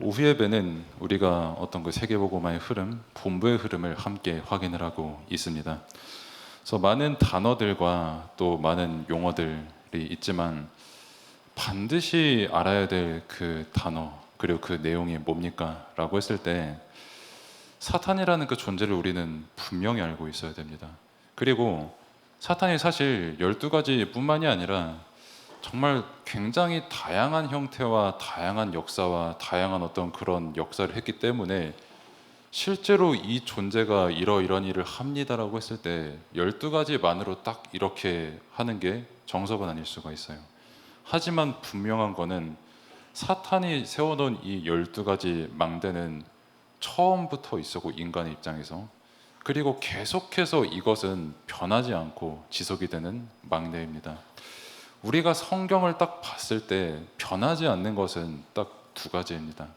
오후 예배는 우리가 어떤 그 세계복음화의 흐름, 본부의 흐름을 함께 확인을 하고 있습니다. 그래서 많은 단어들과 또 많은 용어들이 있지만 반드시 알아야 될 그 단어 그리고 그 내용이 뭡니까? 라고 했을 때 사탄이라는 그 존재를 우리는 분명히 알고 있어야 됩니다. 그리고 사탄이 사실 12가지 뿐만이 아니라 정말 굉장히 다양한 형태와 다양한 역사와 다양한 어떤 그런 역사를 했기 때문에 실제로 이 존재가 이러이러한 일을 합니다라고 했을 때 12가지만으로 딱 이렇게 하는 게 정석은 아닐 수가 있어요. 하지만 분명한 거는 사탄이 세워놓은 이 12가지 망대는 처음부터 있었고, 인간의 입장에서, 그리고 계속해서 이것은 변하지 않고 지속이 되는 망대입니다. 우리가 성경을 딱 봤을 때 변하지 않는 것은 딱 두 가지입니다.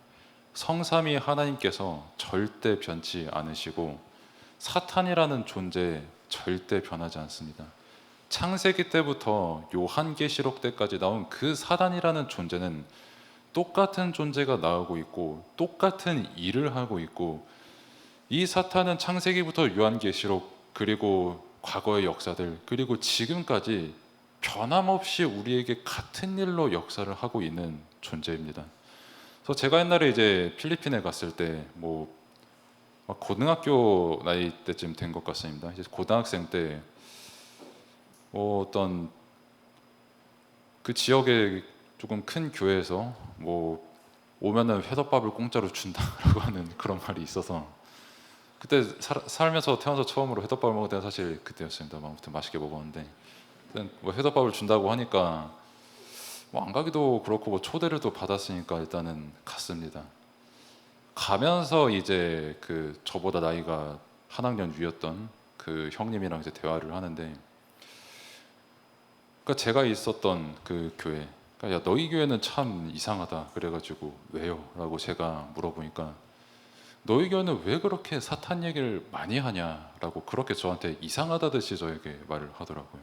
성삼위 하나님께서 절대 변치 않으시고 사탄이라는 존재 절대 변하지 않습니다. 창세기 때부터 요한계시록 때까지 나온 그 사단이라는 존재는 똑같은 존재가 나오고 있고 똑같은 일을 하고 있고, 이 사탄은 창세기부터 요한계시록 그리고 과거의 역사들 그리고 지금까지 변함없이 우리에게 같은 일로 역사를 하고 있는 존재입니다. 그래서 제가 옛날에 이제 필리핀에 갔을 때 고등학교 나이 때쯤 된 것 같습니다. 이제 고등학생 때 어떤 그 지역의 조금 큰 교회에서 오면은 회덮밥을 공짜로 준다라고 하는 그런 말이 있어서, 그때 살면서 태어나서 처음으로 회덮밥을 먹을 때가 사실 그때였습니다. 아무튼 맛있게 먹었는데, 회덮밥을 준다고 하니까 안 가기도 그렇고 초대를 또 받았으니까 일단은 갔습니다. 가면서 이제 그 저보다 나이가 한 학년 위였던 그 형님이랑 이제 대화를 하는데, 그러니까 제가 있었던 그 교회, 그러니까 야, 너희 교회는 참 이상하다 그래가지고 왜요? 라고 제가 물어보니까 너희 교회는 왜 그렇게 사탄 얘기를 많이 하냐라고 그렇게 저한테 이상하다듯이 저에게 말을 하더라고요.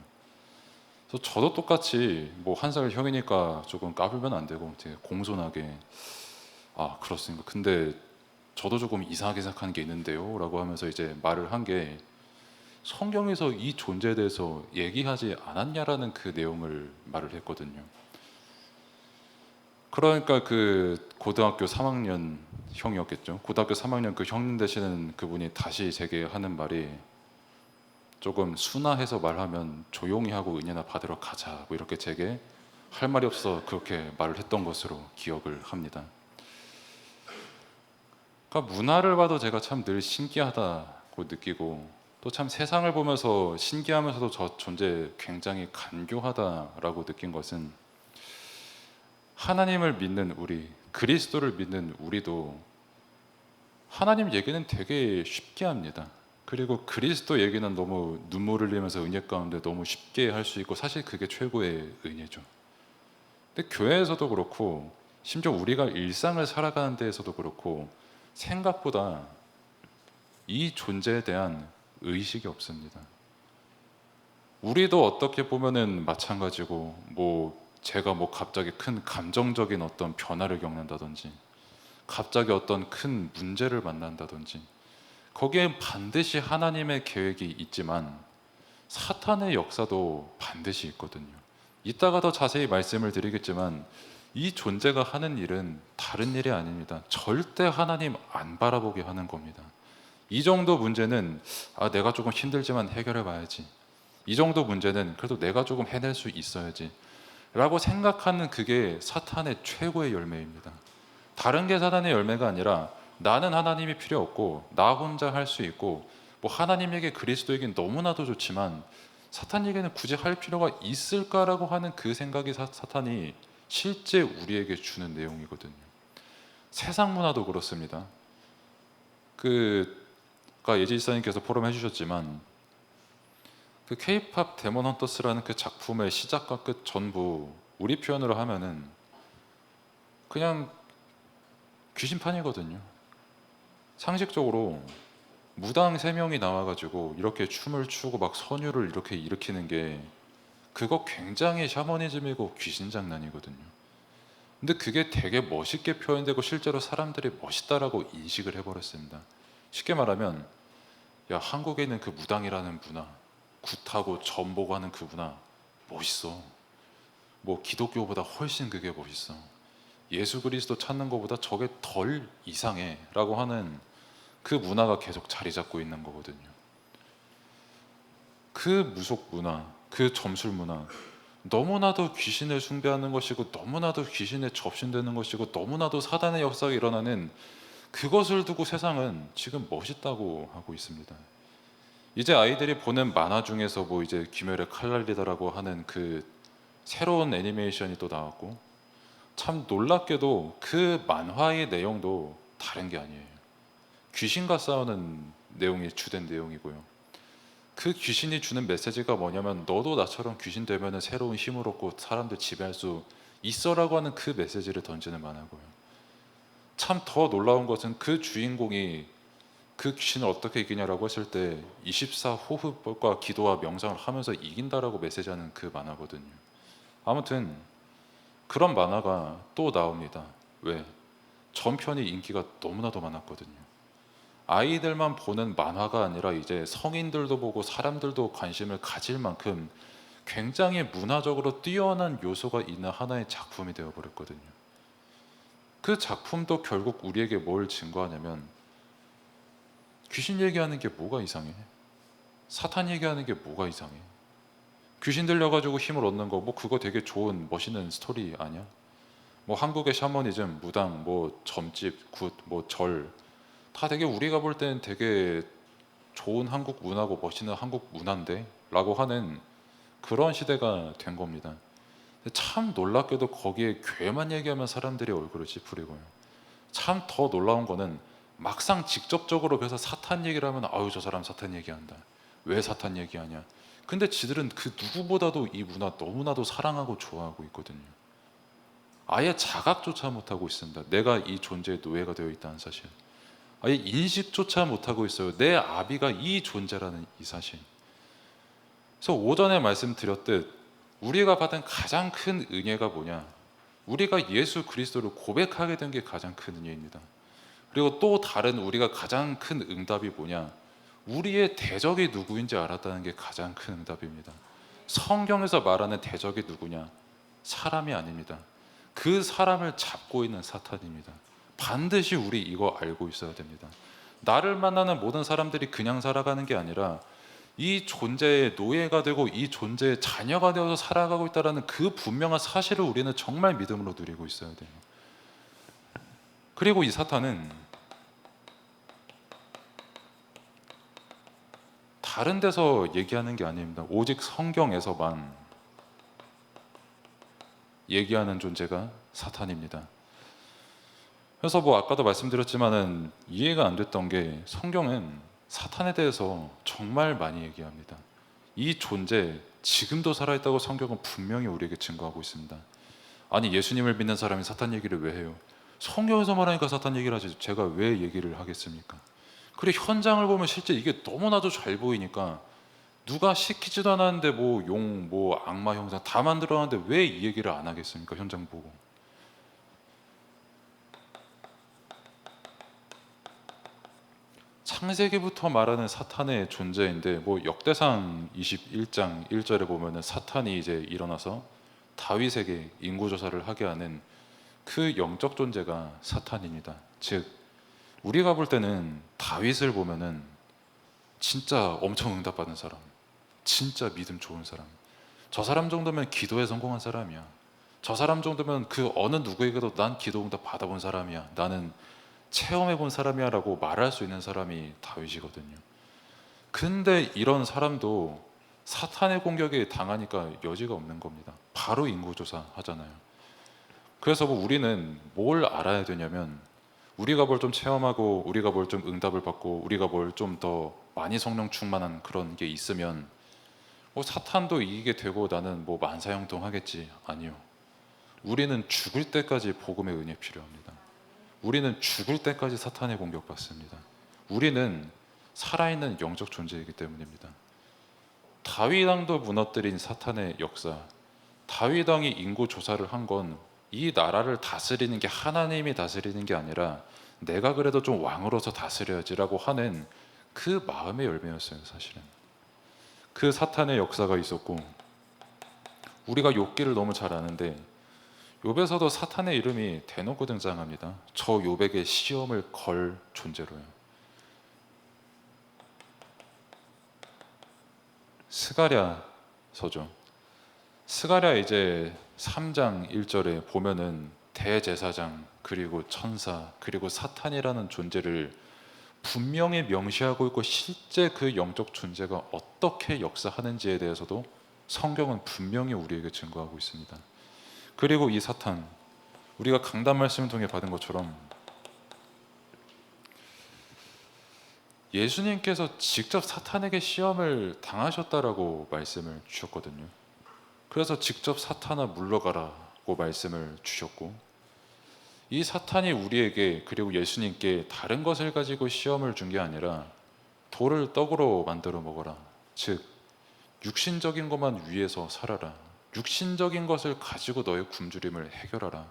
그래서 저도 똑같이 한 살 형이니까 조금 까불면 안 되고 되게 공손하게 그렇습니까? 근데 저도 조금 이상하게 생각하는 게 있는데요 라고 하면서 이제 말을 한 게, 성경에서 이 존재에 대해서 얘기하지 않았냐라는 그 내용을 말을 했거든요. 그러니까 그 고등학교 3학년 형이었겠죠. 고등학교 3학년 그 형 되시는 그분이 다시 제게 하는 말이, 조금 순화해서 말하면 조용히 하고 은혜나 받으러 가자, 이렇게 제게 할 말이 없어서 그렇게 말을 했던 것으로 기억을 합니다. 그러니까 문화를 봐도 제가 참 늘 신기하다고 느끼고, 또 참 세상을 보면서 신기하면서도 저 존재 굉장히 간교하다라고 느낀 것은, 하나님을 믿는 우리, 그리스도를 믿는 우리도 하나님 얘기는 되게 쉽게 합니다. 그리고 그리스도 얘기는 너무 눈물을 흘리면서 은혜 가운데 너무 쉽게 할 수 있고, 사실 그게 최고의 은혜죠. 근데 교회에서도 그렇고 심지어 우리가 일상을 살아가는 데에서도 그렇고 생각보다 이 존재에 대한 의식이 없습니다. 우리도 어떻게 보면은 마찬가지고, 제가 갑자기 큰 감정적인 어떤 변화를 겪는다든지, 갑자기 어떤 큰 문제를 만난다든지, 거기에 반드시 하나님의 계획이 있지만 사탄의 역사도 반드시 있거든요. 이따가 더 자세히 말씀을 드리겠지만 이 존재가 하는 일은 다른 일이 아닙니다. 절대 하나님 안 바라보게 하는 겁니다. 이 정도 문제는 내가 조금 힘들지만 해결해 봐야지, 이 정도 문제는 그래도 내가 조금 해낼 수 있어야지 라고 생각하는, 그게 사탄의 최고의 열매입니다. 다른 게 사탄의 열매가 아니라 나는 하나님이 필요 없고 나 혼자 할 수 있고, 하나님에게 그리스도에게 너무나도 좋지만 사탄에게는 굳이 할 필요가 있을까라고 하는 그 생각이 사탄이 실제 우리에게 주는 내용이거든요. 세상 문화도 그렇습니다. 아까 예지 지사님께서 포럼 해주셨지만 그 K-팝 데몬 헌터스라는 그 작품의 시작과 끝 전부 우리 표현으로 하면은 그냥 귀신판이거든요. 상식적으로 무당 3명이 나와가지고 이렇게 춤을 추고 막 선율을 이렇게 일으키는 게, 그거 굉장히 샤머니즘이고 귀신 장난이거든요. 근데 그게 되게 멋있게 표현되고 실제로 사람들이 멋있다라고 인식을 해버렸습니다. 쉽게 말하면 야, 한국에 있는 그 무당이라는 문화, 굿하고 점보고 하는 그 문화 멋있어. 뭐 기독교보다 훨씬 그게 멋있어. 예수 그리스도 찾는 것보다 저게 덜 이상해 라고 하는 그 문화가 계속 자리 잡고 있는 거거든요. 그 무속 문화, 그 점술 문화, 너무나도 귀신을 숭배하는 것이고 너무나도 귀신에 접신되는 것이고 너무나도 사단의 역사가 일어나는 그것을 두고 세상은 지금 멋있다고 하고 있습니다. 이제 아이들이 보는 만화 중에서 뭐 이제 귀멸의 칼날리다라고 하는 그 새로운 애니메이션이 또 나왔고, 참 놀랍게도 그 만화의 내용도 다른 게 아니에요. 귀신과 싸우는 내용이 주된 내용이고요. 그 귀신이 주는 메시지가 뭐냐면 너도 나처럼 귀신 되면 새로운 힘을 얻고 사람들 지배할 수 있어라고 하는 그 메시지를 던지는 만화고요. 참 더 놀라운 것은 그 주인공이 그 귀신을 어떻게 이기냐라고 했을 때 24호흡과 기도와 명상을 하면서 이긴다라고 메시지하는 그 만화거든요. 아무튼 그런 만화가 또 나옵니다. 왜? 전편이 인기가 너무나도 많았거든요. 아이들만 보는 만화가 아니라 이제 성인들도 보고 사람들도 관심을 가질 만큼 굉장히 문화적으로 뛰어난 요소가 있는 하나의 작품이 되어버렸거든요. 그 작품도 결국 우리에게 뭘 증거하냐면 귀신 얘기하는 게 뭐가 이상해? 사탄 얘기하는 게 뭐가 이상해? 귀신 들려가지고 힘을 얻는 거 뭐 그거 되게 좋은 멋있는 스토리 아니야? 뭐 한국의 샤머니즘, 무당, 뭐 점집, 굿, 뭐 절 다 되게 우리가 볼 때는 되게 좋은 한국 문화고 멋있는 한국 문화인데 라고 하는 그런 시대가 된 겁니다. 근데 참 놀랍게도 거기에 괴만 얘기하면 사람들이 얼굴을 찌푸리고요. 참 더 놀라운 거는 막상 직접적으로 그래서 사탄 얘기를 하면 아유 저 사람 사탄 얘기한다. 왜 사탄 얘기하냐. 근데 지들은 그 누구보다도 이 문화 너무나도 사랑하고 좋아하고 있거든요. 아예 자각조차 못하고 있습니다. 내가 이 존재의 노예가 되어 있다는 사실. 아예 인식조차 못하고 있어요. 내 아비가 이 존재라는 이 사실. 그래서 오전에 말씀드렸듯 우리가 받은 가장 큰 은혜가 뭐냐? 우리가 예수 그리스도를 고백하게 된 게 가장 큰 은혜입니다. 그리고 또 다른 우리가 가장 큰 응답이 뭐냐? 우리의 대적이 누구인지 알았다는 게 가장 큰 응답입니다. 성경에서 말하는 대적이 누구냐? 사람이 아닙니다. 그 사람을 잡고 있는 사탄입니다. 반드시 우리 이거 알고 있어야 됩니다. 나를 만나는 모든 사람들이 그냥 살아가는 게 아니라 이 존재의 노예가 되고 이 존재의 자녀가 되어서 살아가고 있다는 그 분명한 사실을 우리는 정말 믿음으로 누리고 있어야 돼요. 그리고 이 사탄은 다른 데서 얘기하는 게 아닙니다. 오직 성경에서만 얘기하는 존재가 사탄입니다. 그래서 뭐 아까도 말씀드렸지만은 이해가 안 됐던 게 성경은 사탄에 대해서 정말 많이 얘기합니다. 이 존재 지금도 살아있다고 성경은 분명히 우리에게 증거하고 있습니다. 아니 예수님을 믿는 사람이 사탄 얘기를 왜 해요? 성경에서 말하니까 사탄 얘기를 하지 제가 왜 얘기를 하겠습니까? 그래 현장을 보면 실제 이게 너무나도 잘 보이니까 누가 시키지도 않았는데 뭐 용, 뭐 악마 형상 다 만들어놨는데 왜 이 얘기를 안 하겠습니까? 현장 보고. 창세기부터 말하는 사탄의 존재인데 뭐 역대상 21장 1절에 보면은 사탄이 이제 일어나서 다윗에게 인구조사를 하게 하는 그 영적 존재가 사탄입니다. 즉 우리가 볼 때는 다윗을 보면은 진짜 엄청 응답받은 사람, 진짜 믿음 좋은 사람, 저 사람 정도면 기도에 성공한 사람이야. 저 사람 정도면 그 어느 누구에게도 난 기도 응답 받아본 사람이야. 나는 체험해 본 사람이야 라고 말할 수 있는 사람이 다윗이거든요. 근데 이런 사람도 사탄의 공격에 당하니까 여지가 없는 겁니다. 바로 인구조사 하잖아요. 그래서 뭐 우리는 뭘 알아야 되냐면 우리가 뭘 좀 체험하고 우리가 뭘 좀 응답을 받고 우리가 뭘 좀 더 많이 성령 충만한 그런 게 있으면 뭐 사탄도 이기게 되고 나는 뭐 만사형통 하겠지. 아니요. 우리는 죽을 때까지 복음의 은혜 필요합니다. 우리는 죽을 때까지 사탄의 공격받습니다. 우리는 살아있는 영적 존재이기 때문입니다. 다윗 왕도 무너뜨린 사탄의 역사, 다윗 왕이 인구 조사를 한 건 이 나라를 다스리는 게 하나님이 다스리는 게 아니라 내가 그래도 좀 왕으로서 다스려야지라고 하는 그 마음의 열매였어요. 사실은 그 사탄의 역사가 있었고, 우리가 욥기를 너무 잘 아는데 욥에서도 사탄의 이름이 대놓고 등장합니다. 저 욥에게 시험을 걸 존재로요. 스가랴서죠. 스가랴 이제 3장 1절에 보면은 대제사장 그리고 천사 그리고 사탄이라는 존재를 분명히 명시하고 있고, 실제 그 영적 존재가 어떻게 역사하는지에 대해서도 성경은 분명히 우리에게 증거하고 있습니다. 그리고 이 사탄, 우리가 강단 말씀을 통해 받은 것처럼 예수님께서 직접 사탄에게 시험을 당하셨다라고 말씀을 주셨거든요. 그래서 직접 사탄아 물러가라고 말씀을 주셨고, 이 사탄이 우리에게 그리고 예수님께 다른 것을 가지고 시험을 준 게 아니라 돌을 떡으로 만들어 먹어라, 즉 육신적인 것만 위해서 살아라, 육신적인 것을 가지고 너의 굶주림을 해결하라,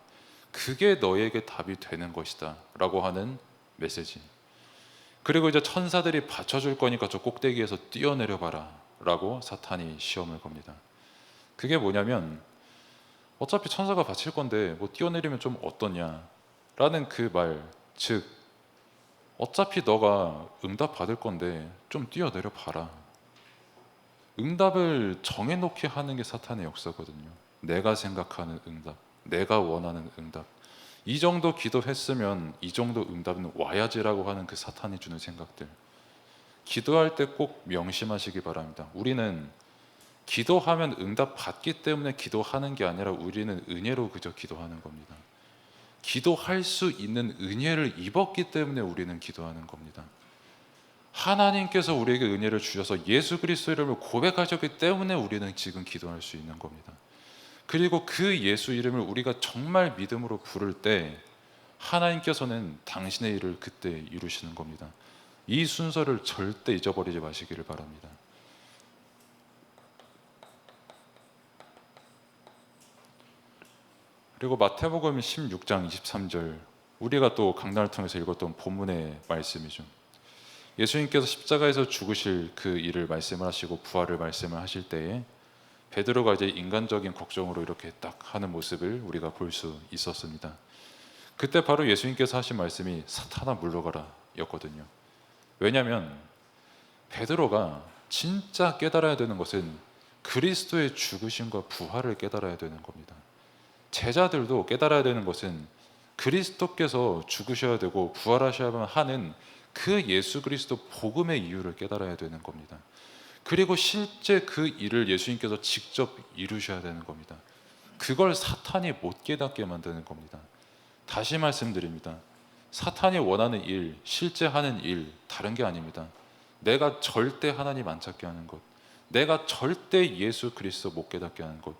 그게 너에게 답이 되는 것이다 라고 하는 메시지. 그리고 이제 천사들이 받쳐줄 거니까 저 꼭대기에서 뛰어내려 봐라 라고 사탄이 시험을 겁니다. 그게 뭐냐면, 어차피 천사가 바칠 건데 뭐 뛰어내리면 좀 어떠냐 라는 그 말, 즉 어차피 너가 응답 받을 건데 좀 뛰어내려 봐라. 응답을 정해놓게 하는 게 사탄의 역사거든요. 내가 생각하는 응답, 내가 원하는 응답, 이 정도 기도했으면 이 정도 응답은 와야지라고 하는 그 사탄이 주는 생각들, 기도할 때 꼭 명심하시기 바랍니다. 우리는 기도하면 응답 받기 때문에 기도하는 게 아니라 우리는 은혜로 그저 기도하는 겁니다. 기도할 수 있는 은혜를 입었기 때문에 우리는 기도하는 겁니다. 하나님께서 우리에게 은혜를 주셔서 예수 그리스도 이름을 고백하셨기 때문에 우리는 지금 기도할 수 있는 겁니다. 그리고 그 예수 이름을 우리가 정말 믿음으로 부를 때 하나님께서는 당신의 일을 그때 이루시는 겁니다. 이 순서를 절대 잊어버리지 마시기를 바랍니다. 그리고 마태복음 16장 23절, 우리가 또 강단을 통해서 읽었던 본문의 말씀이죠. 예수님께서 십자가에서 죽으실 그 일을 말씀을 하시고 부활을 말씀을 하실 때에 베드로가 이제 인간적인 걱정으로 이렇게 딱 하는 모습을 우리가 볼 수 있었습니다. 그때 바로 예수님께서 하신 말씀이 사탄아 물러가라 였거든요. 왜냐하면 베드로가 진짜 깨달아야 되는 것은 그리스도의 죽으심과 부활을 깨달아야 되는 겁니다. 제자들도 깨달아야 되는 것은 그리스도께서 죽으셔야 되고 부활하셔야만 하는 그 예수 그리스도 복음의 이유를 깨달아야 되는 겁니다. 그리고 실제 그 일을 예수님께서 직접 이루셔야 되는 겁니다. 그걸 사탄이 못 깨닫게 만드는 겁니다. 다시 말씀드립니다. 사탄이 원하는 일, 실제 하는 일 다른 게 아닙니다. 내가 절대 하나님 안 찾게 하는 것, 내가 절대 예수 그리스도 못 깨닫게 하는 것,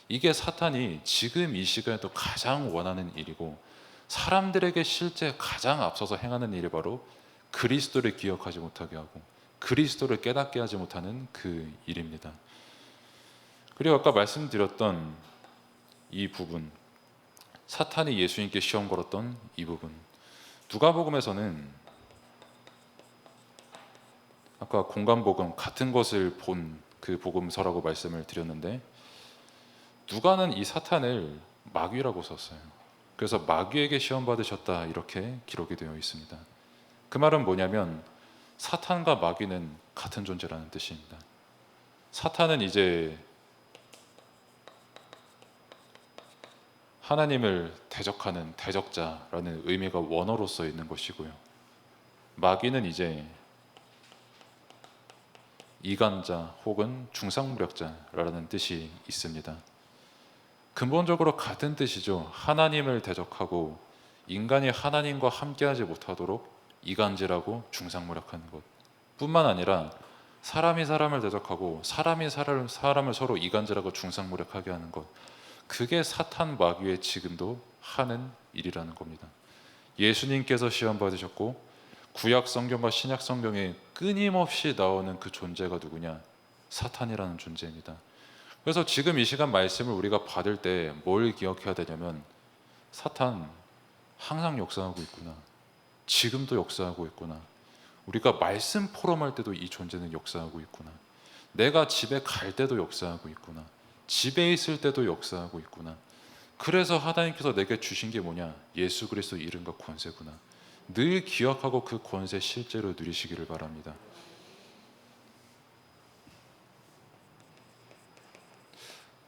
이게 사탄이 지금 이 시간에도 가장 원하는 일이고, 사람들에게 실제 가장 앞서서 행하는 일이 바로 그리스도를 기억하지 못하게 하고 그리스도를 깨닫게 하지 못하는 그 일입니다. 그리고 아까 말씀드렸던 이 부분, 사탄이 예수님께 시험 걸었던 이 부분, 누가복음에서는 아까 공간복음 같은 것을 본 그 복음서라고 말씀을 드렸는데, 누가는 이 사탄을 마귀라고 썼어요. 그래서 마귀에게 시험 받으셨다 이렇게 기록이 되어 있습니다. 그 말은 뭐냐면 사탄과 마귀는 같은 존재라는 뜻입니다. 사탄은 이제 하나님을 대적하는 대적자라는 의미가 원어로 써 있는 것이고요. 마귀는 이제 이간자 혹은 중상무력자라는 뜻이 있습니다. 근본적으로 같은 뜻이죠. 하나님을 대적하고 인간이 하나님과 함께하지 못하도록 이간질하고 중상무력하는 것 뿐만 아니라 사람이 사람을 대적하고 사람이 사람을 서로 이간질하고 중상무력하게 하는 것, 그게 사탄 마귀의 지금도 하는 일이라는 겁니다. 예수님께서 시험 받으셨고 구약 성경과 신약 성경에 끊임없이 나오는 그 존재가 누구냐? 사탄이라는 존재입니다. 그래서 지금 이 시간 말씀을 우리가 받을 때 뭘 기억해야 되냐면 사탄 항상 역사하고 있구나. 지금도 역사하고 있구나. 우리가 말씀 포럼할 때도 이 존재는 역사하고 있구나. 내가 집에 갈 때도 역사하고 있구나. 집에 있을 때도 역사하고 있구나. 그래서 하나님께서 내게 주신 게 뭐냐? 예수 그리스도 이름과 권세구나. 늘 기억하고 그 권세 실제로 누리시기를 바랍니다.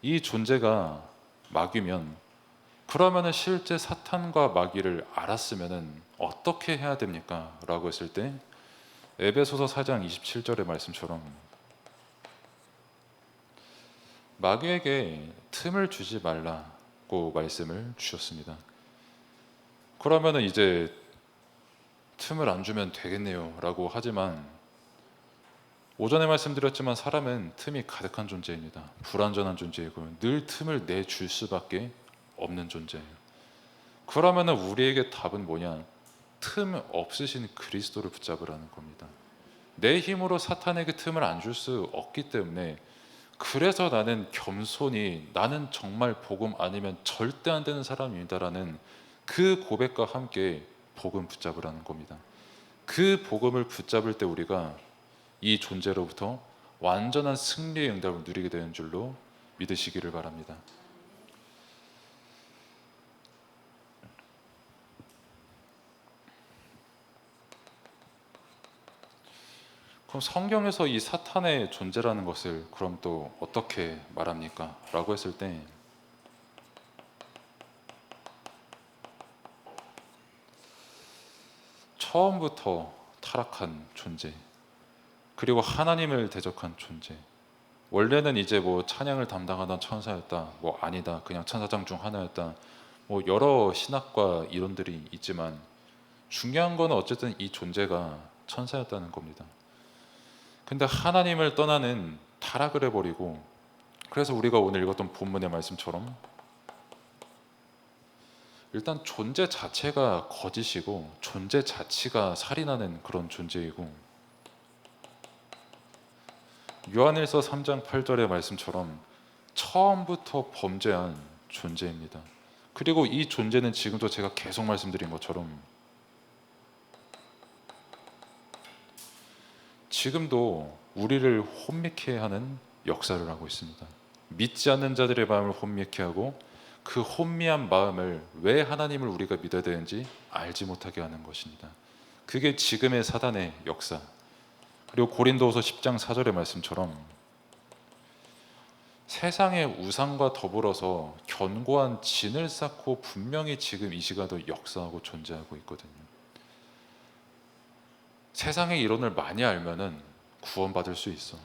이 존재가 마귀면, 그러면은 실제 사탄과 마귀를 알았으면은 어떻게 해야 됩니까? 라고 했을 때 에베소서 4장 27절의 말씀처럼 마귀에게 틈을 주지 말라고 말씀을 주셨습니다. 그러면은 이제 틈을 안 주면 되겠네요 라고 하지만, 오전에 말씀드렸지만 사람은 틈이 가득한 존재입니다. 불완전한 존재이고 늘 틈을 내줄 수밖에 없는 존재예요. 그러면은 우리에게 답은 뭐냐? 틈 없으신 그리스도를 붙잡으라는 겁니다. 내 힘으로 사탄에게 틈을 안 줄 수 없기 때문에, 그래서 나는 겸손히 나는 정말 복음 아니면 절대 안 되는 사람입니다라는 그 고백과 함께 복음 붙잡으라는 겁니다. 그 복음을 붙잡을 때 우리가 이 존재로부터 완전한 승리의 응답을 누리게 되는 줄로 믿으시기를 바랍니다. 그럼 성경에서 이 사탄의 존재라는 것을 그럼 또 어떻게 말합니까? 라고 했을 때, 처음부터 타락한 존재, 그리고 하나님을 대적한 존재, 원래는 이제 뭐 찬양을 담당하던 천사였다, 뭐 아니다, 그냥 천사장 중 하나였다, 뭐 여러 신학과 이론들이 있지만 중요한 건 어쨌든 이 존재가 천사였다는 겁니다. 근데 하나님을 떠나는 타락을 해버리고, 그래서 우리가 오늘 읽었던 본문의 말씀처럼 일단 존재 자체가 거짓이고 존재 자체가 살인하는 그런 존재이고, 요한일서 3장 8절의 말씀처럼 처음부터 범죄한 존재입니다. 그리고 이 존재는 지금도 제가 계속 말씀드린 것처럼 지금도 우리를 혼미케 하는 역사를 하고 있습니다. 믿지 않는 자들의 마음을 혼미케 하고, 그 혼미한 마음을 왜 하나님을 우리가 믿어야 되는지 알지 못하게 하는 것입니다. 그게 지금의 사단의 역사. 그리고 고린도후서 10장 4절의 말씀처럼 세상의 우상과 더불어서 견고한 진을 쌓고 분명히 지금 이 시간도 역사하고 존재하고 있거든요. 세상의 이론을 많이 알면은 구원받을 수 있어.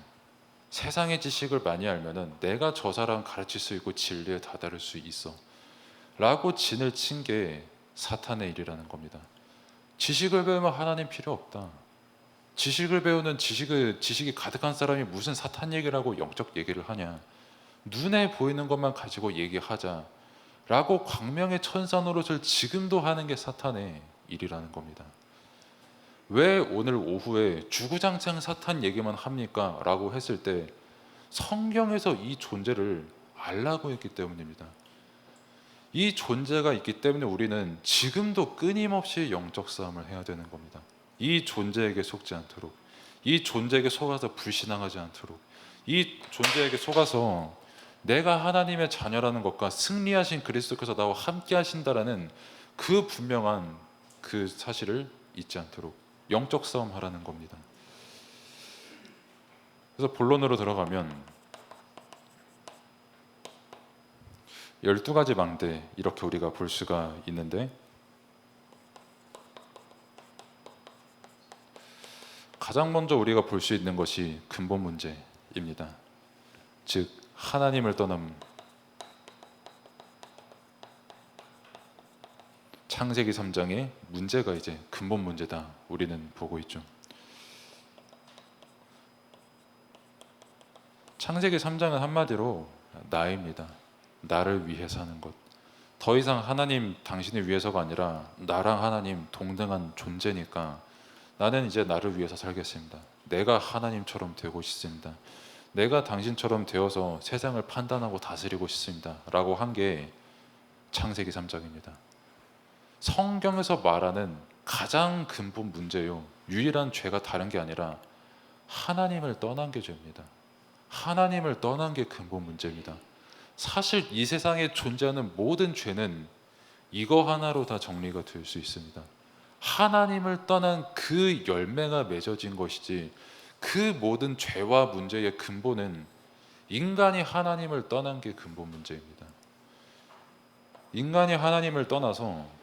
세상의 지식을 많이 알면은 내가 저 사람 가르칠 수 있고 진리에 다다를 수 있어 라고 진을 친 게 사탄의 일이라는 겁니다. 지식을 배우면 하나님 필요 없다. 지식을 배우는 지식이 가득한 사람이 무슨 사탄 얘기를 하고 영적 얘기를 하냐. 눈에 보이는 것만 가지고 얘기하자 라고 광명의 천사 노릇을 지금도 하는 게 사탄의 일이라는 겁니다. 왜 오늘 오후에 주구장창 사탄 얘기만 합니까? 라고 했을 때 성경에서 이 존재를 알라고 했기 때문입니다. 이 존재가 있기 때문에 우리는 지금도 끊임없이 영적 싸움을 해야 되는 겁니다. 이 존재에게 속지 않도록, 이 존재에게 속아서 불신앙하지 않도록, 이 존재에게 속아서 내가 하나님의 자녀라는 것과 승리하신 그리스도께서 나와 함께 하신다라는 그 분명한 그 사실을 잊지 않도록 영적 싸움 하라는 겁니다. 그래서 본론으로 들어가면 12가지 망대, 이렇게 우리가 볼 수가 있는데, 가장 먼저 우리가 볼 수 있는 것이 근본 문제입니다. 즉 하나님을 떠남. 창세기 3장의 문제가 이제 근본 문제다 우리는 보고 있죠. 창세기 3장은 한마디로 나입니다. 나를 위해 사는 것. 더 이상 하나님 당신을 위해서가 아니라 나랑 하나님 동등한 존재니까 나는 이제 나를 위해서 살겠습니다. 내가 하나님처럼 되고 싶습니다. 내가 당신처럼 되어서 세상을 판단하고 다스리고 싶습니다 라고 한 게 창세기 3장입니다. 성경에서 말하는 가장 근본 문제요, 유일한 죄가 다른 게 아니라 하나님을 떠난 게 죄입니다. 하나님을 떠난 게 근본 문제입니다. 사실 이 세상에 존재하는 모든 죄는 이거 하나로 다 정리가 될 수 있습니다. 하나님을 떠난 그 열매가 맺어진 것이지, 그 모든 죄와 문제의 근본은 인간이 하나님을 떠난 게 근본 문제입니다. 인간이 하나님을 떠나서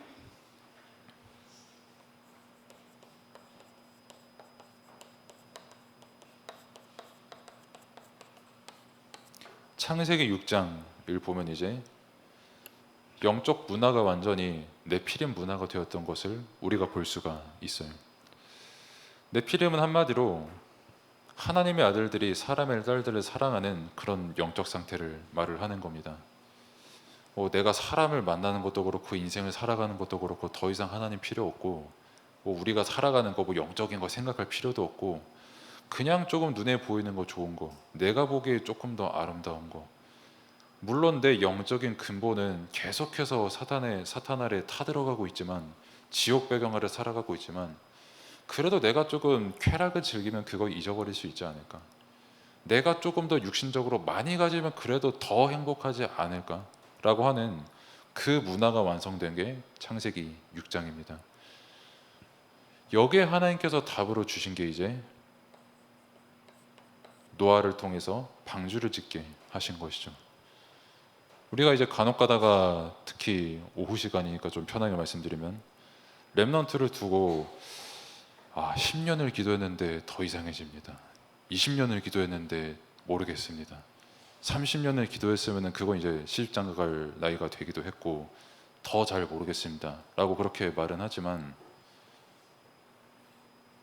창세기 6장을 보면 이제 영적 문화가 완전히 네피림 문화가 되었던 것을 우리가 볼 수가 있어요. 네피림은 한마디로 하나님의 아들들이 사람의 딸들을 사랑하는 그런 영적 상태를 말을 하는 겁니다. 내가 사람을 만나는 것도 그렇고 인생을 살아가는 것도 그렇고 더 이상 하나님 필요 없고, 우리가 살아가는 거 영적인 거 생각할 필요도 없고, 그냥 조금 눈에 보이는 거 좋은 거, 내가 보기에 조금 더 아름다운 거, 물론 내 영적인 근본은 계속해서 사탄 아래 타들어가고 있지만, 지옥 배경 아래 살아가고 있지만, 그래도 내가 조금 쾌락을 즐기면 그거 잊어버릴 수 있지 않을까? 내가 조금 더 육신적으로 많이 가지면 그래도 더 행복하지 않을까? 라고 하는 그 문화가 완성된 게 창세기 6장입니다. 여기에 하나님께서 답으로 주신 게 이제 노아를 통해서 방주를 짓게 하신 것이죠. 우리가 이제 간혹 가다가 특히 오후 시간이니까 좀 편하게 말씀드리면, 렘넌트를 두고 10년을 기도했는데 더 이상해집니다. 20년을 기도했는데 모르겠습니다. 30년을 기도했으면 그건 이제 시집장가 갈 나이가 되기도 했고 더 잘 모르겠습니다 라고 그렇게 말은 하지만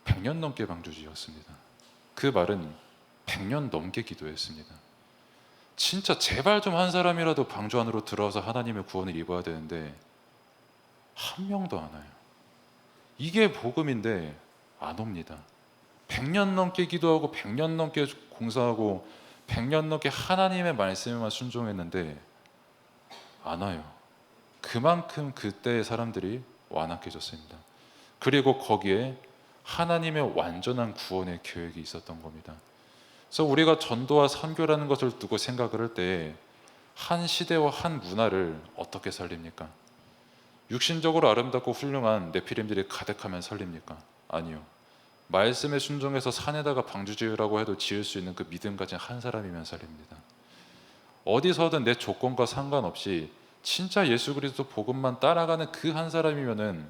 100년 넘게 방주지었습니다. 그 말은 100년 넘게 기도했습니다. 진짜 제발 좀 한 사람이라도 방주 안으로 들어와서 하나님의 구원을 입어야 되는데 한 명도 안 와요. 이게 복음인데 안 옵니다. 100년 넘게 기도하고 100년 넘게 공사하고 100년 넘게 하나님의 말씀에만 순종했는데 안 와요. 그만큼 그때의 사람들이 완악해졌습니다. 그리고 거기에 하나님의 완전한 구원의 계획이 있었던 겁니다. 그래서 우리가 전도와 선교라는 것을 두고 생각을 할 때 한 시대와 한 문화를 어떻게 살립니까? 육신적으로 아름답고 훌륭한 네피림들이 가득하면 살립니까? 아니요. 말씀에 순종해서 산에다가 방주 지으라고 해도 지을 수 있는 그 믿음 가진 한 사람이면 살립니다. 어디서든 내 조건과 상관없이 진짜 예수 그리스도 복음만 따라가는 그 한 사람이면은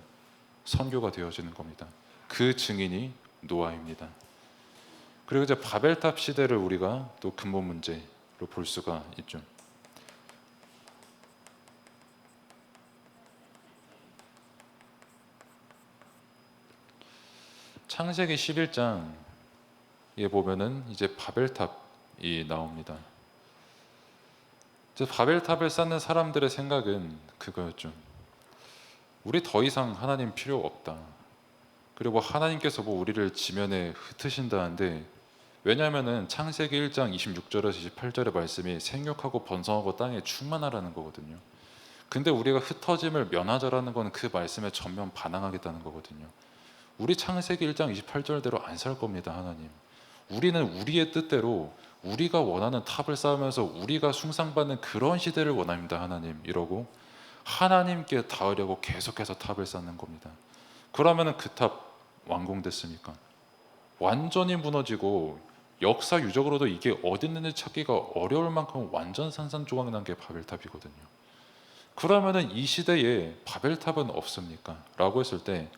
선교가 되어지는 겁니다. 그 증인이 노아입니다. 그리고 이제 바벨탑 시대를 우리가 또 근본 문제로 볼 수가 있죠. 창세기 11장에 보면은 이제 바벨탑이 나옵니다. 이제 바벨탑을 쌓는 사람들의 생각은 그거였죠. 우리 더 이상 하나님 필요 없다. 그리고 하나님께서 우리를 지면에 흩으신다는데, 왜냐하면은 창세기 1장 26절에서 28절의 말씀이 생육하고 번성하고 땅에 충만하라는 거거든요. 근데 우리가 흩어짐을 면하자라는 건 그 말씀에 전면 반항하겠다는 거거든요. 우리 창세기 1장 28절대로 안 살 겁니다. 하나님, 우리는 우리의 뜻대로 우리가 원하는 탑을 쌓으면서 우리가 숭상받는 그런 시대를 원합니다. 하나님, 이러고 하나님께 닿으려고 계속해서 탑을 쌓는 겁니다. 그러면은 그 탑 완공됐습니까? 완전히 무너지고 역사 유적으로도 이게 어디 있는지 찾기가 어려울 만큼 완전 산산조각 난 게 바벨탑이거든요. 그러면은 이 시대에 바벨탑은 없습니까? 라고 했을 때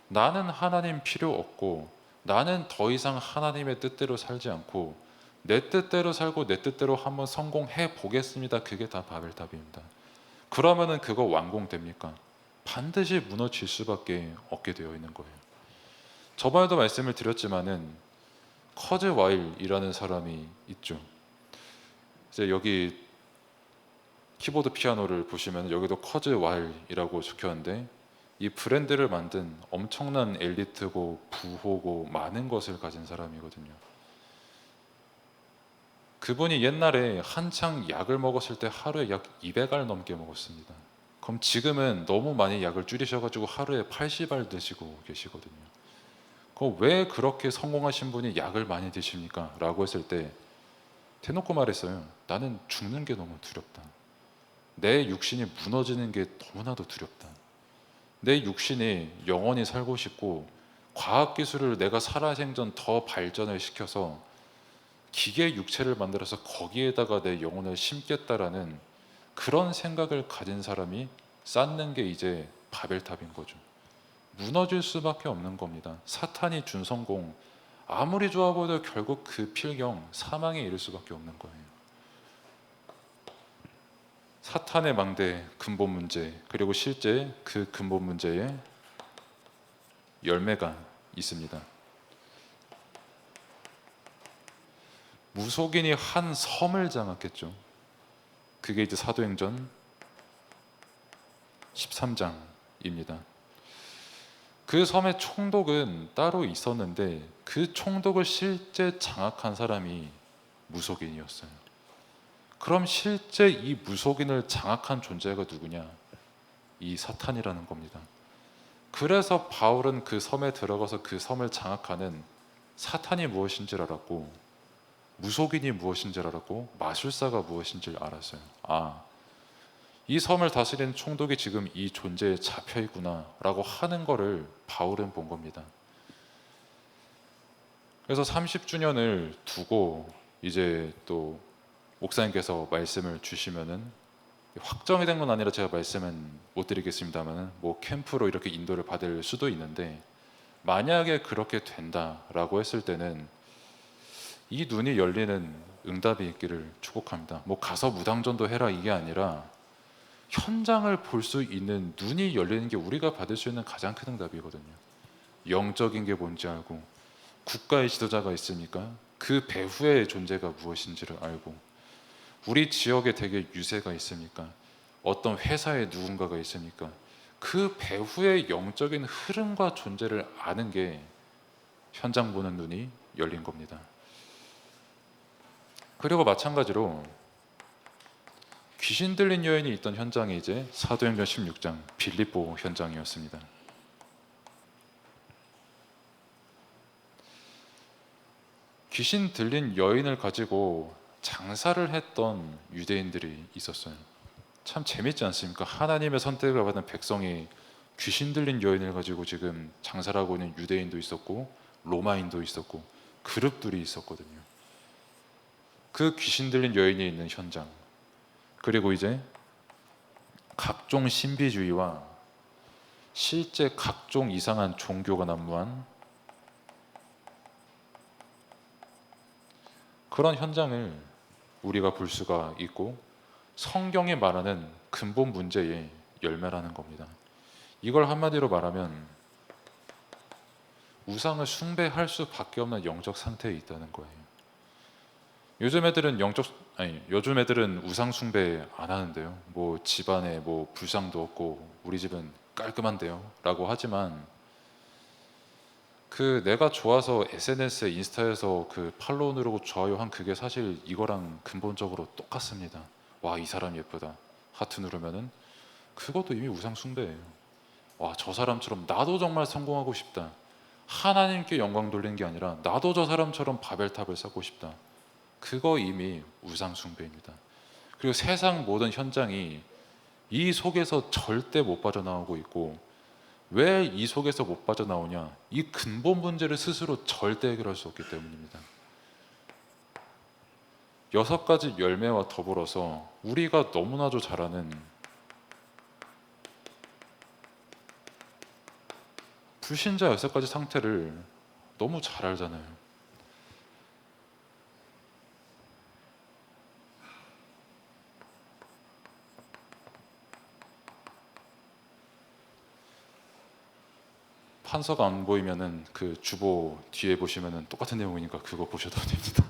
나는 하나님 필요 없고 나는 더 이상 하나님의 뜻대로 살지 않고 내 뜻대로 살고 내 뜻대로 한번 성공해 보겠습니다. 그게 다 바벨탑입니다. 그러면은 그거 완공됩니까? 반드시 무너질 수밖에 없게 되어 있는 거예요. 저번에도 말씀을 드렸지만은 커즈 와일이라는 사람이 있죠. 이제 여기 키보드 피아노를 보시면 여기도 커즈 와일이라고 적혔는데, 이 브랜드를 만든 엄청난 엘리트고 부호고 많은 것을 가진 사람이거든요. 그분이 옛날에 한창 약을 먹었을 때 하루에 약 200알 넘게 먹었습니다. 그럼 지금은 너무 많이 약을 줄이셔가지고 하루에 80알 드시고 계시거든요. 그럼 왜 그렇게 성공하신 분이 약을 많이 드십니까? 라고 했을 때 대놓고 말했어요. 나는 죽는 게 너무 두렵다. 내 육신이 무너지는 게 너무나도 두렵다. 내 육신이 영원히 살고 싶고 과학기술을 내가 살아생전 더 발전을 시켜서 기계 육체를 만들어서 거기에다가 내 영혼을 심겠다라는 그런 생각을 가진 사람이 쌓는 게 이제 바벨탑인 거죠. 무너질 수밖에 없는 겁니다. 사탄이 준 성공 아무리 좋아 보여도 결국 그 필경 사망에 이를 수밖에 없는 거예요. 사탄의 망대 근본 문제, 그리고 실제 그 근본 문제에 열매가 있습니다. 무속인이 한 섬을 장악했죠. 그게 이제 사도행전 13장입니다. 그 섬의 총독은 따로 있었는데 그 총독을 실제 장악한 사람이 무속인이었어요. 그럼 실제 이 무속인을 장악한 존재가 누구냐? 이 사탄이라는 겁니다. 그래서 바울은 그 섬에 들어가서 그 섬을 장악하는 사탄이 무엇인지 알았고, 무속인이 무엇인지 알았고, 마술사가 무엇인지 알았어요. 아, 이 섬을 다스리는 총독이 지금 이 존재에 잡혀 있구나 라고 하는 거를 바울은 본 겁니다. 그래서 30주년을 두고 이제 또 목사님께서 말씀을 주시면은, 확정이 된 건 아니라 제가 말씀은 못 드리겠습니다만 뭐 캠프로 이렇게 인도를 받을 수도 있는데, 만약에 그렇게 된다라고 했을 때는 이 눈이 열리는 응답이 있기를 축복합니다. 뭐 가서 무당전도 해라 이게 아니라 현장을 볼 수 있는 눈이 열리는 게 우리가 받을 수 있는 가장 큰 응답이거든요. 영적인 게 뭔지 알고, 국가의 지도자가 있으니까 그 배후의 존재가 무엇인지를 알고, 우리 지역에 되게 유세가 있으니까 어떤 회사에 누군가가 있으니까 그 배후의 영적인 흐름과 존재를 아는 게 현장 보는 눈이 열린 겁니다. 그리고 마찬가지로 귀신 들린 여인이 있던 현장이 이제 사도행전 16장 빌립보 현장이었습니다. 귀신 들린 여인을 가지고 장사를 했던 유대인들이 있었어요. 참 재밌지 않습니까? 하나님의 선택을 받은 백성이 귀신 들린 여인을 가지고 지금 장사를 하고 있는 유대인도 있었고 로마인도 있었고 그룹들이 있었거든요. 그 귀신 들린 여인이 있는 현장, 그리고 이제 각종 신비주의와 실제 각종 이상한 종교가 난무한 그런 현장을 우리가 볼 수가 있고, 성경이 말하는 근본 문제의 열매라는 겁니다. 이걸 한마디로 말하면 우상을 숭배할 수밖에 없는 영적 상태에 있다는 거예요. 요즘 애들은 우상 숭배 안 하는데요. 뭐 집안에 뭐 불상도 없고 우리 집은 깔끔한데요라고 하지만, 그 내가 좋아서 SNS에 인스타에서 그 팔로우 누르고 좋아요 한 그게 사실 이거랑 근본적으로 똑같습니다. 와, 이 사람 예쁘다 하트 누르면은 그것도 이미 우상 숭배예요. 와, 저 사람처럼 나도 정말 성공하고 싶다, 하나님께 영광 돌리는 게 아니라 나도 저 사람처럼 바벨탑을 쌓고 싶다, 그거 이미 우상 숭배입니다. 그리고 세상 모든 현장이 이 속에서 절대 못 빠져나오고 있고, 왜 이 속에서 못 빠져나오냐? 이 근본 문제를 스스로 절대 해결할 수 없기 때문입니다. 6가지 열매와 더불어서 우리가 너무나도 잘 아는 불신자 6가지 상태를 너무 잘 알잖아요. 판서가 안 보이면은 그 주보 뒤에 보시면은 똑같은 내용이니까 그거 보셔도 됩니다.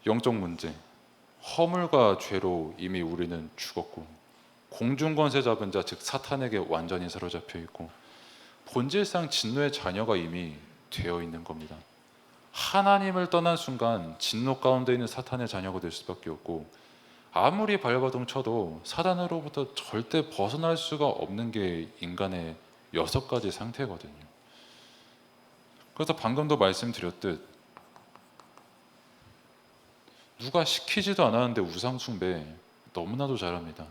영적 문제, 허물과 죄로 이미 우리는 죽었고, 공중권세 잡은 자 즉 사탄에게 완전히 사로잡혀 있고, 본질상 진노의 자녀가 이미 되어 있는 겁니다. 하나님을 떠난 순간 진노 가운데 있는 사탄의 자녀가 될 수밖에 없고, 아무리 발버둥 쳐도 사단으로부터 절대 벗어날 수가 없는 게 인간의 6가지 상태거든요. 그래서 방금도 말씀드렸듯 누가 시키지도 않았는데 우상숭배 너무나도 잘합니다.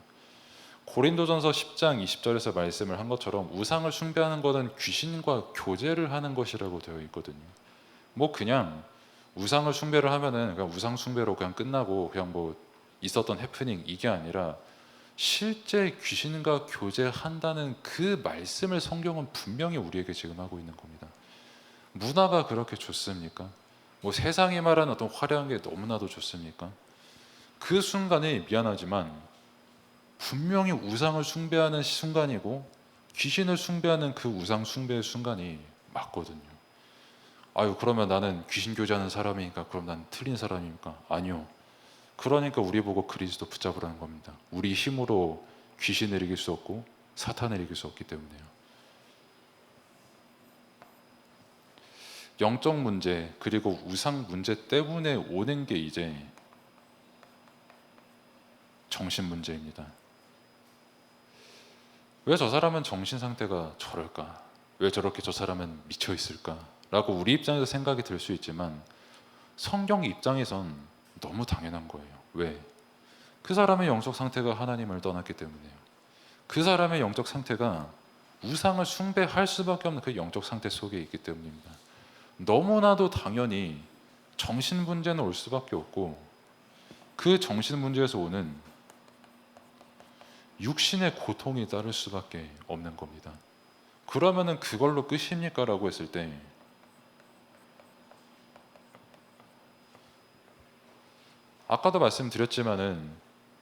고린도전서 10장 20절에서 말씀을 한 것처럼 우상을 숭배하는 것은 귀신과 교제를 하는 것이라고 되어 있거든요. 뭐 그냥 우상을 숭배를 하면은 그냥 우상 숭배로 그냥 끝나고 그냥 뭐 있었던 해프닝 이게 아니라 실제 귀신과 교제한다는 그 말씀을 성경은 분명히 우리에게 지금 하고 있는 겁니다. 문화가 그렇게 좋습니까? 뭐 세상이 말하는 어떤 화려한 게 너무나도 좋습니까? 그 순간에 미안하지만 분명히 우상을 숭배하는 순간이고 귀신을 숭배하는 그 우상 숭배의 순간이 맞거든요. 아유, 그러면 나는 귀신 교제하는 사람이니까 그럼 난 틀린 사람입니까? 아니요. 그러니까 우리 보고 그리스도 붙잡으라는 겁니다. 우리 힘으로 귀신을 이길 수 없고 사탄을 이길 수 없기 때문에요. 영적 문제 그리고 우상 문제 때문에 오는 게 이제 정신 문제입니다. 왜 저 사람은 정신 상태가 저럴까? 왜 저렇게 저 사람은 미쳐 있을까? 라고 우리 입장에서 생각이 들 수 있지만 성경 입장에선 너무 당연한 거예요. 왜? 그 사람의 영적 상태가 하나님을 떠났기 때문에요. 그 사람의 영적 상태가 우상을 숭배할 수밖에 없는 그 영적 상태 속에 있기 때문입니다. 너무나도 당연히 정신 문제는 올 수밖에 없고 그 정신 문제에서 오는 육신의 고통이 따를 수밖에 없는 겁니다. 그러면은 그걸로 끝입니까? 라고 했을 때 아까도 말씀드렸지만은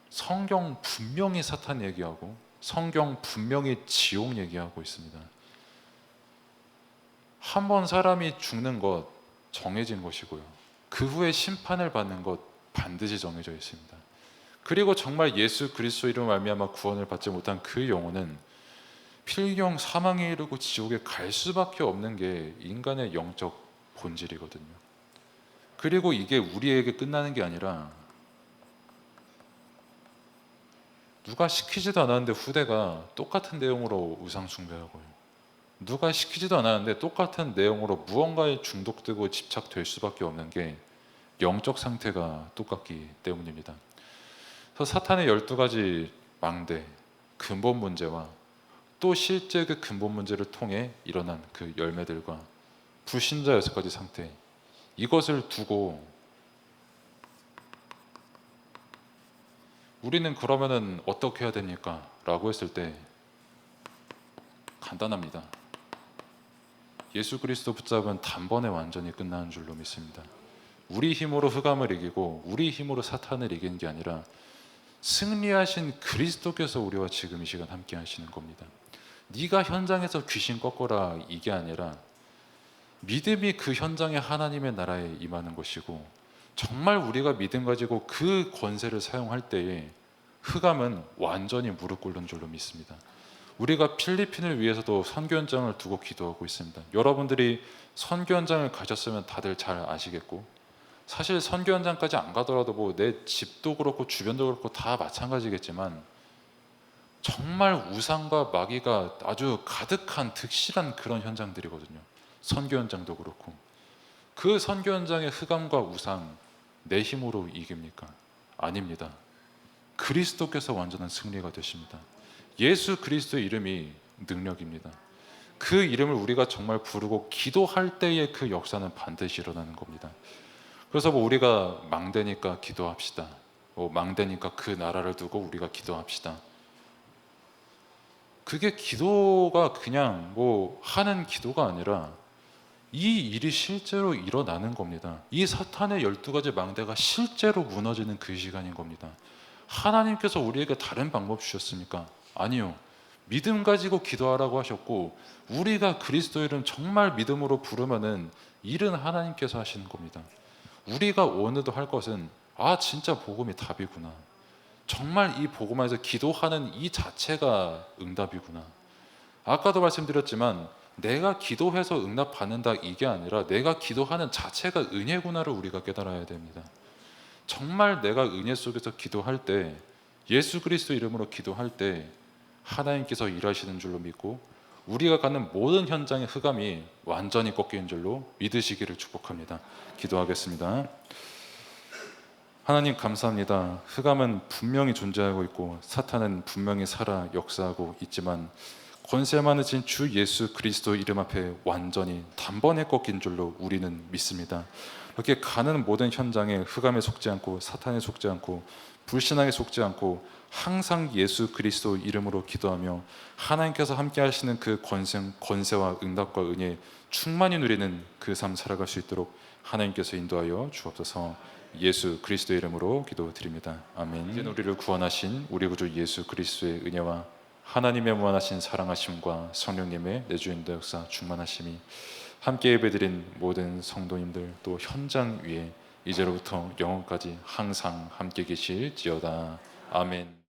성경 분명히 사탄 얘기하고 성경 분명히 지옥 얘기하고 있습니다. 한 번 사람이 죽는 것 정해진 것이고요. 그 후에 심판을 받는 것 반드시 정해져 있습니다. 그리고 정말 예수 그리스도 이름으로 말미암아 구원을 받지 못한 그 영혼은 필경 사망에 이르고 지옥에 갈 수밖에 없는 게 인간의 영적 본질이거든요. 그리고 이게 우리에게 끝나는 게 아니라 누가 시키지도 않았는데 후대가 똑같은 내용으로 우상 숭배하고요. 누가 시키지도 않았는데 똑같은 내용으로 무언가에 중독되고 집착될 수밖에 없는 게 영적 상태가 똑같기 때문입니다. 그래서 사탄의 12가지 망대, 근본 문제와 또 실제 그 근본 문제를 통해 일어난 그 열매들과 불신자 6가지 상태, 이것을 두고 우리는 그러면은 어떻게 해야 됩니까? 라고 했을 때 간단합니다. 예수 그리스도 붙잡은 단번에 완전히 끝나는 줄로 믿습니다. 우리 힘으로 흑암을 이기고 우리 힘으로 사탄을 이기는 게 아니라 승리하신 그리스도께서 우리와 지금 이 시간 함께 하시는 겁니다. 네가 현장에서 귀신 꺾어라 이게 아니라 믿음이 그 현장에 하나님의 나라에 임하는 것이고 정말 우리가 믿음 가지고 그 권세를 사용할 때에 흑암은 완전히 무릎 꿇는 줄로 믿습니다. 우리가 필리핀을 위해서도 선교 현장을 두고 기도하고 있습니다. 여러분들이 선교 현장을 가셨으면 다들 잘 아시겠고 사실 선교 현장까지 안 가더라도 뭐 내 집도 그렇고 주변도 그렇고 다 마찬가지겠지만 정말 우상과 마귀가 아주 가득한 득실한 그런 현장들이거든요. 선교 현장도 그렇고 그 선교 현장의 흑암과 우상 내 힘으로 이깁니까? 아닙니다. 그리스도께서 완전한 승리가 되십니다. 예수 그리스도의 이름이 능력입니다. 그 이름을 우리가 정말 부르고 기도할 때의 그 역사는 반드시 일어나는 겁니다. 그래서 뭐 우리가 망대니까 기도합시다. 뭐 망대니까 그 나라를 두고 우리가 기도합시다. 그게 기도가 그냥 뭐 하는 기도가 아니라 이 일이 실제로 일어나는 겁니다. 이 사탄의 12가지 망대가 실제로 무너지는 그 시간인 겁니다. 하나님께서 우리에게 다른 방법 주셨습니까? 아니요. 믿음 가지고 기도하라고 하셨고 우리가 그리스도 이름 정말 믿음으로 부르면은 일은 하나님께서 하시는 겁니다. 우리가 오늘도 할 것은 진짜 복음이 답이구나. 정말 이 복음 안에서 기도하는 이 자체가 응답이구나. 아까도 말씀드렸지만 내가 기도해서 응답받는다 이게 아니라 내가 기도하는 자체가 은혜구나를 우리가 깨달아야 됩니다. 정말 내가 은혜 속에서 기도할 때, 예수 그리스도 이름으로 기도할 때 하나님께서 일하시는 줄로 믿고 우리가 가는 모든 현장의 흑암이 완전히 꺾이는 줄로 믿으시기를 축복합니다. 기도하겠습니다. 하나님 감사합니다. 흑암은 분명히 존재하고 있고 사탄은 분명히 살아 역사하고 있지만 권세 많으신 주 예수 그리스도 이름 앞에 완전히 단번에 꺾인 줄로 우리는 믿습니다. 이렇게 가는 모든 현장에 흑암에 속지 않고 사탄에 속지 않고 불신앙에 속지 않고 항상 예수 그리스도 이름으로 기도하며 하나님께서 함께 하시는 그 권세와 응답과 은혜 충만히 누리는 그 삶 살아갈 수 있도록 하나님께서 인도하여 주옵소서. 예수 그리스도 이름으로 기도드립니다. 아멘. 이제 우리를 구원하신 우리 구주 예수 그리스도의 은혜와 하나님의 무한하신 사랑하심과 성령님의 내주인도 역사 충만하심이 함께 예배드린 모든 성도님들 또 현장 위에 이제로부터 영원까지 항상 함께 계실지어다. 아멘.